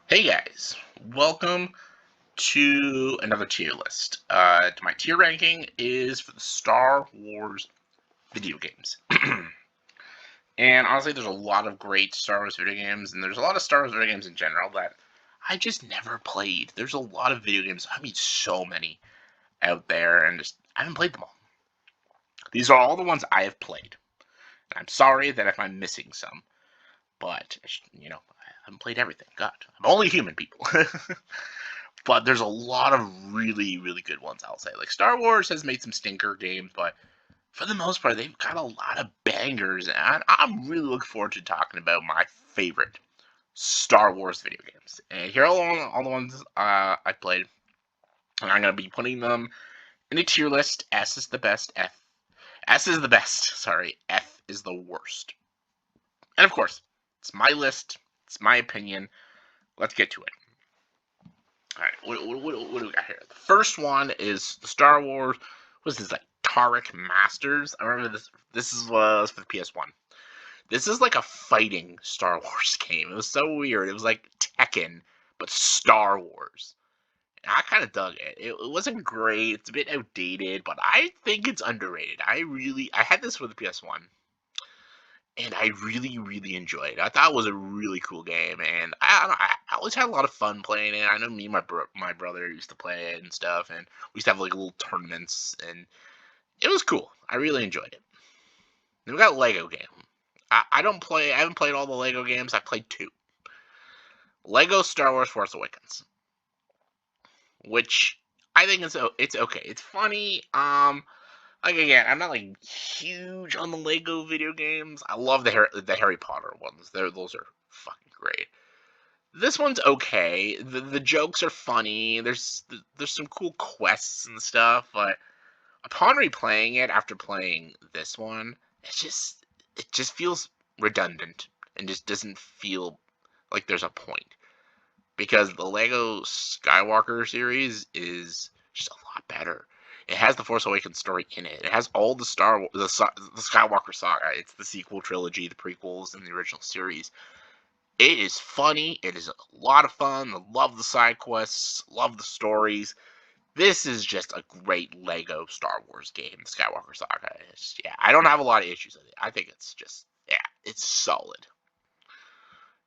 Hey guys, welcome to another tier list. My tier ranking is for the Star Wars video games. And honestly, there's a lot of great Star Wars video games, and there's a lot of Star Wars video games in general that I just never played. There's a lot of video games, so many out there, and just I haven't played them all. These are all the ones I have played. And I'm sorry that if I'm missing some, but, I haven't played everything. God, I'm only human, people. But there's a lot of really, really good ones, I'll say. Like, Star Wars has made some stinker games, but for the most part, they've got a lot of bangers, and I'm really looking forward to talking about my favorite Star Wars video games. And here are all the ones I played, and I'm going to be putting them in a tier list. S is the best, sorry, F is the worst. And of course, it's my list, it's my opinion. Let's get to it. Alright, what do we got here? The first one is the Star Wars. What is this, like Tariq Masters? I remember this. Was for the PS1. This is like a fighting Star Wars game. It was so weird. It was like Tekken, but Star Wars. And I kind of dug it. It wasn't great. It's a bit outdated, but I think it's underrated. I had this for the PS1 and I really, really enjoyed it. I thought it was a really cool game, and I always had a lot of fun playing it. I know me and my brother used to play it and stuff, and we used to have like little tournaments, and it was cool. I really enjoyed it. Then we got Lego game. I don't play. I haven't played all the Lego games. I played two. Lego Star Wars Force Awakens, which I think it's okay. It's funny. Like again, I'm not like huge on the Lego video games. I love the Harry Potter ones. Those are fucking great. This one's okay. The jokes are funny. There's some cool quests and stuff, but upon replaying it after playing this one, it just feels redundant and just doesn't feel like there's a point because the Lego Skywalker series is just a lot better. It has the Force Awakens story in it. It has all the the Skywalker saga. It's the sequel trilogy, the prequels, and the original series. It is funny. It is a lot of fun. I love the side quests. Love the stories. This is just a great Lego Star Wars game, the Skywalker saga. Yeah, I don't have a lot of issues with it. I think it's just, yeah, it's solid.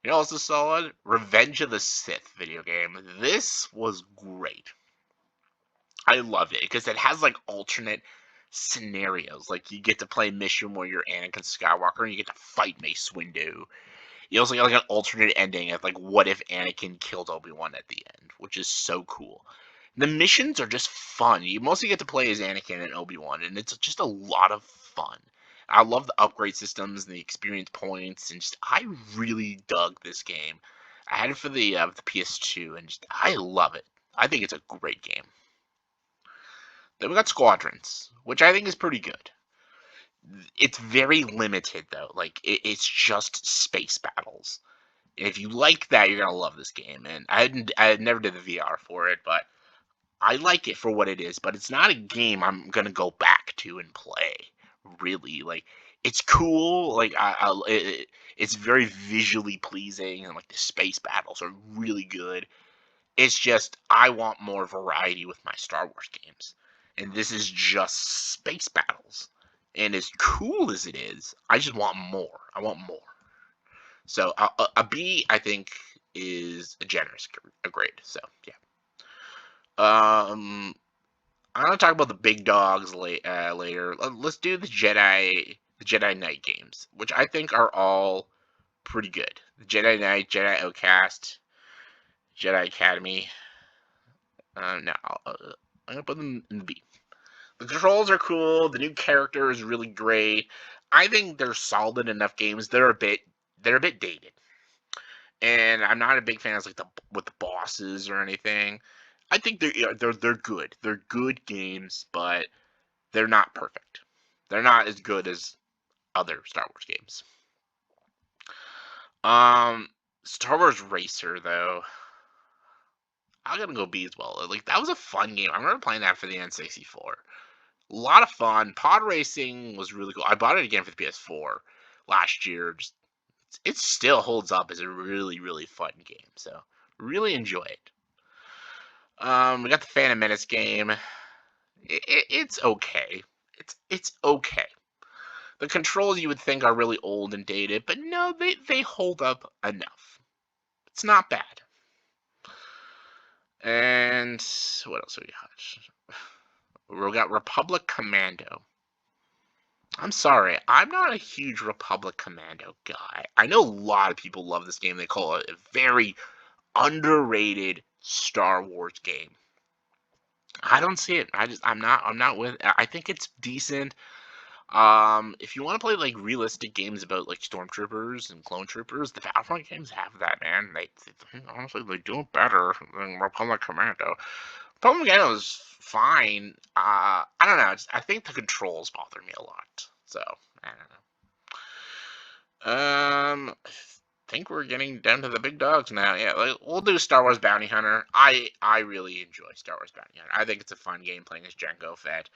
You know, also solid? Revenge of the Sith video game. This was great. I loved it because it has like alternate scenarios. Like you get to play a mission where you're Anakin Skywalker and you get to fight Mace Windu. You also get like an alternate ending of like what if Anakin killed Obi-Wan at the end, which is so cool. The missions are just fun. You mostly get to play as Anakin and Obi-Wan, and it's just a lot of fun. I love the upgrade systems and the experience points, and just I really dug this game. I had it for the PS2, and just I love it. I think it's a great game. Then we got Squadrons, which I think is pretty good. It's very limited though. Like it's just space battles. If you like that, you're gonna love this game. And I never did the VR for it, but I like it for what it is. But it's not a game I'm gonna go back to and play. Really, like it's cool. Like it's very visually pleasing, and like the space battles are really good. It's just I want more variety with my Star Wars games, and this is just space battles. And as cool as it is, I just want more. I want more. So a B, I think, is a generous a grade. So yeah. I'm gonna talk about the big dogs later. Let's do the Jedi Knight games, which I think are all pretty good. The Jedi Knight, Jedi Outcast, Jedi Academy. No, I'm gonna put them in the B. The controls are cool. The new character is really great. I think they're solid enough games. They're a bit dated, and I'm not a big fan of like the bosses or anything. I think they're good. They're good games, but they're not perfect. They're not as good as other Star Wars games. Um, Star Wars Racer though, I'm gonna go B as well. Like that was a fun game. I remember playing that for the N64. A lot of fun. Pod racing was really cool. I bought it again for the PS4 last year. Just it still holds up as a really, really fun game. So Really enjoy it. We got the Phantom Menace game. It's okay. It's okay. The controls you would think are really old and dated, but no, they hold up enough. It's not bad. And what else we got? We got Republic Commando. I'm sorry, I'm not a huge Republic Commando guy. I know a lot of people love this game. They call it a very underrated Star Wars game. I don't see it. I'm not with. I think it's decent. If you want to play like realistic games about like stormtroopers and clone troopers, the Battlefront games have that, man. Honestly they do it better than Republic Commando. Republic Commando is fine. I don't know. I think the controls bother me a lot. So I don't know. I think we're getting down to the big dogs now. Yeah, like, we'll do Star Wars Bounty Hunter. I really enjoy Star Wars Bounty Hunter. I think it's a fun game playing as Jango Fett.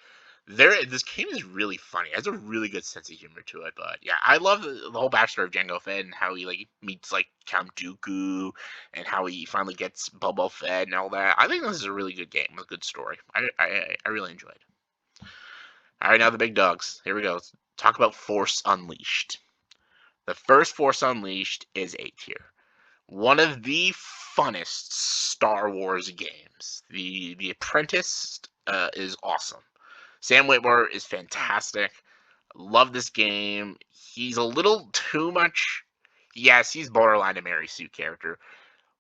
This game is really funny. It has a really good sense of humor to it. But yeah, I love the whole backstory of Jango Fett and how he like meets like Count Dooku and how he finally gets Boba Fett and all that. I think this is a really good game with a good story. I really enjoyed it. All right, now the big dogs. Here we go. Let's talk about Force Unleashed. The first Force Unleashed is A tier. One of the funnest Star Wars games. The Apprentice is awesome. Sam Witwer is fantastic. Love this game. He's a little too much. Yes, he's borderline a Mary Sue character,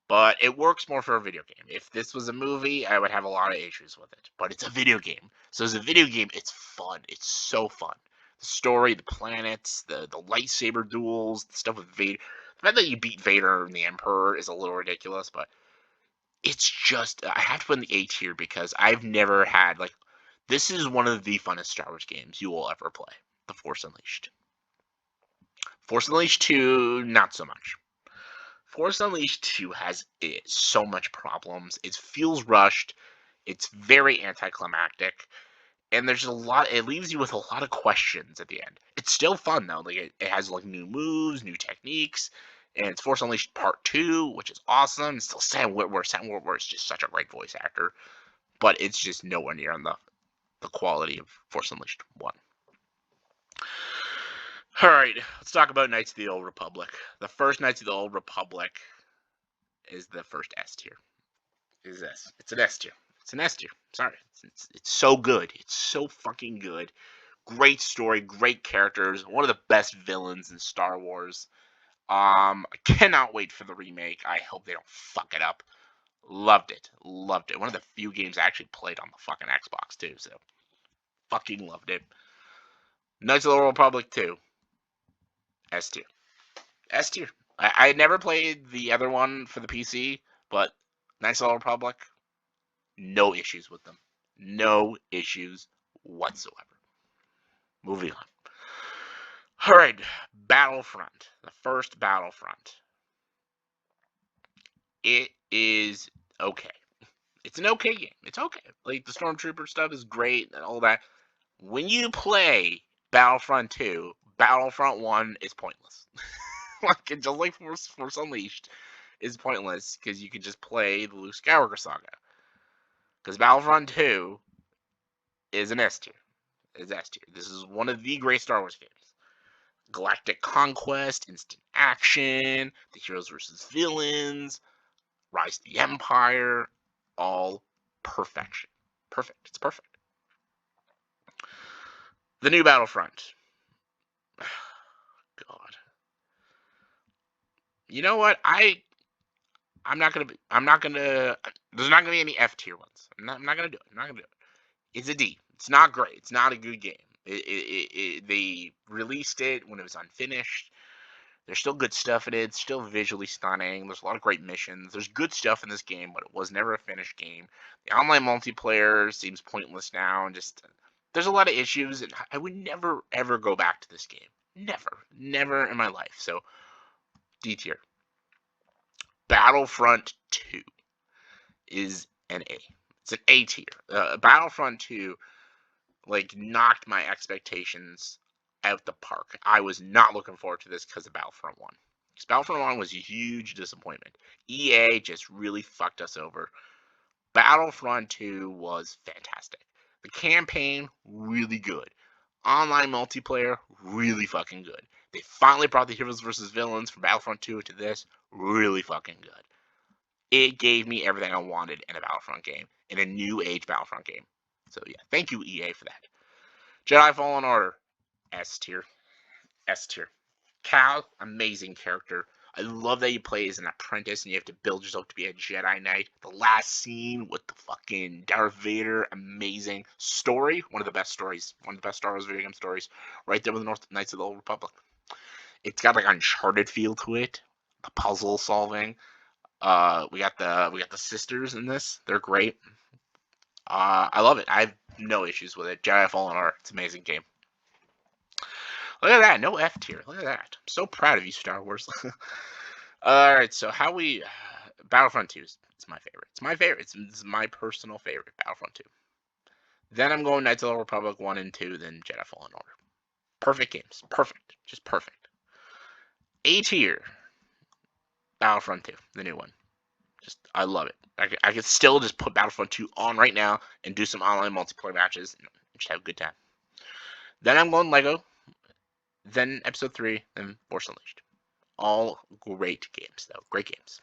but it works more for a video game. If this was a movie, I would have a lot of issues with it. But it's a video game. So as a video game, it's fun. It's so fun. The story, the planets, the lightsaber duels, the stuff with Vader. The fact that you beat Vader and the Emperor is a little ridiculous, but it's just I have to put in the A tier because I've never had like this is one of the funnest Star Wars games you will ever play. The Force Unleashed. Force Unleashed 2, not so much. Force Unleashed 2 has so much problems. It feels rushed. It's very anticlimactic. And there's a lot, it leaves you with a lot of questions at the end. It's still fun though. Like it has like new moves, new techniques. And it's Force Unleashed Part 2, which is awesome. It's still Sam Witwer. Sam Witwer is just such a great voice actor. But it's just nowhere near on the quality of Force Unleashed 1. Alright, let's talk about Knights of the Old Republic. The first Knights of the Old Republic is the first S tier. Is this? It's an S tier. It's an S tier. Sorry. It's so good. It's so fucking good. Great story, great characters, one of the best villains in Star Wars. I cannot wait for the remake. I hope they don't fuck it up. Loved it. Loved it. One of the few games I actually played on the fucking Xbox too, so fucking loved it. Knights of the Old Republic 2. S tier. S tier. I had never played the other one for the PC, but Knights of the Old Republic, no issues with them. No issues whatsoever. Moving on. Alright, Battlefront. The first Battlefront. It is okay. It's an okay game. It's okay. Like, the Stormtrooper stuff is great and all that. When you play Battlefront 2, Battlefront 1 is pointless. Like, just like Force Unleashed is pointless because you can just play the Luke Skywalker saga. Because Battlefront 2 is an S tier. Is S tier. This is one of the great Star Wars games. Galactic conquest, instant action, the heroes versus villains, Rise of the Empire, all perfection. Perfect. It's perfect. The new Battlefront. God. You know what? I'm not gonna. There's not gonna be any F tier ones. I'm not gonna do it. I'm not gonna do it. It's a D. It's not great. It's not a good game. They released it when it was unfinished. There's still good stuff in it. It's still visually stunning. There's a lot of great missions. There's good stuff in this game, but it was never a finished game. The online multiplayer seems pointless now, and just there's a lot of issues. And I would never ever go back to this game. Never in my life. So D tier. Battlefront 2 is an A. It's an A tier. Battlefront 2 like knocked my expectations out the park. I was not looking forward to this because of Battlefront 1. Because Battlefront 1 was a huge disappointment. EA just really fucked us over. Battlefront 2 was fantastic. The campaign, really good. Online multiplayer, really fucking good. They finally brought the heroes versus villains from Battlefront 2 to this, really fucking good. It gave me everything I wanted in a Battlefront game, in a new age Battlefront game. So yeah, thank you EA for that. Jedi Fallen Order, S tier. S tier. Cal, amazing character. I love that you play as an apprentice and you have to build yourself to be a Jedi Knight. The last scene with the fucking Darth Vader, amazing. Story, one of the best stories. One of the best Star Wars video game stories. Right there with the Knights of the Old Republic. It's got like Uncharted feel to it. The puzzle solving. We got the sisters in this. They're great. I love it. I have no issues with it. Jedi Fallen Order. It's an amazing game. Look at that. No F tier. Look at that. I'm so proud of you, Star Wars. Alright, so how we... Battlefront 2 is my favorite. It's my favorite. It's my personal favorite, Battlefront 2. Then I'm going Knights of the Republic 1 and 2, then Jedi Fallen Order. Perfect games. Perfect. Just perfect. A tier. Battlefront 2, the new one. Just, I love it. I could still just put Battlefront 2 on right now and do some online multiplayer matches and just have a good time. Then I'm going Lego. Then Episode 3, then Force Unleashed. All great games, though. Great games.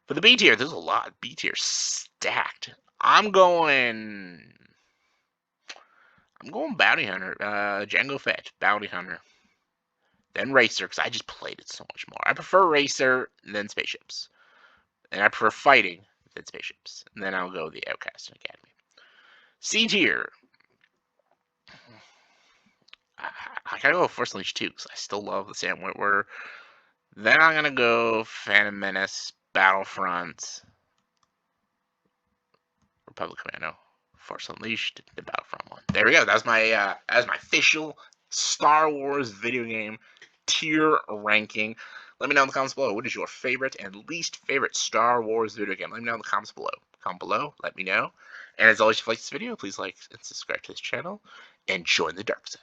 For the B tier, there's a lot. B tier stacked. I'm going Bounty Hunter. Jango Fett, Bounty Hunter. Then Racer, because I just played it so much more. I prefer Racer than Spaceships. And I prefer fighting than Spaceships. And then I'll go the Outcast and Academy. C tier. I gotta go Force Unleashed 2, because I still love the Sam Witwer. Then I'm gonna go Phantom Menace, Battlefront, Republic Commando, Force Unleashed, the Battlefront 1. There we go. That's my official Star Wars video game tier ranking. Let me know in the comments below. What is your favorite and least favorite Star Wars video game? Let me know in the comments below. Comment below. Let me know. And as always, if you like this video, please like and subscribe to this channel and join the dark side.